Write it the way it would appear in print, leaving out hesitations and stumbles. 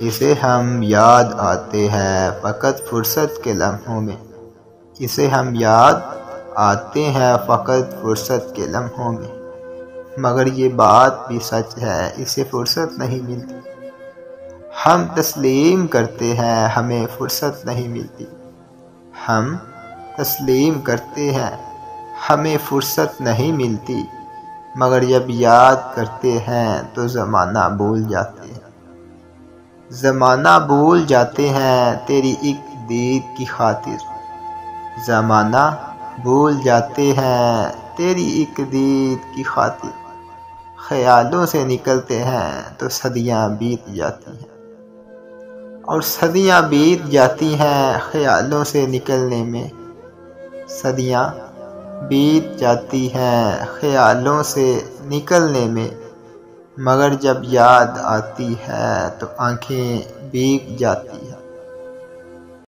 اسے ہم یاد آتے ہیں فقط فرصت کے لمحوں میں، اسے ہم یاد آتے ہیں فقط فرصت کے لمحوں میں، مگر یہ بات بھی سچ ہے اسے فرصت نہیں ملتی۔ ہم تسلیم کرتے ہیں ہمیں فرصت نہیں ملتی، ہم تسلیم کرتے ہیں ہمیں فرصت نہیں ملتی، مگر جب یاد کرتے ہیں تو زمانہ بھول جاتے ہیں، زمانہ بھول جاتے ہیں تیری ایک دید کی خاطر، زمانہ بھول جاتے ہیں تیری ایک دید کی خاطر، خیالوں سے نکلتے ہیں تو صدیاں بیت جاتی ہیں، اور صدیاں بیت جاتی ہیں خیالوں سے نکلنے میں، صدیاں بیت جاتی ہیں خیالوں سے نکلنے میں، مگر جب یاد آتی ہے تو آنکھیں بھیگ جاتی ہیں۔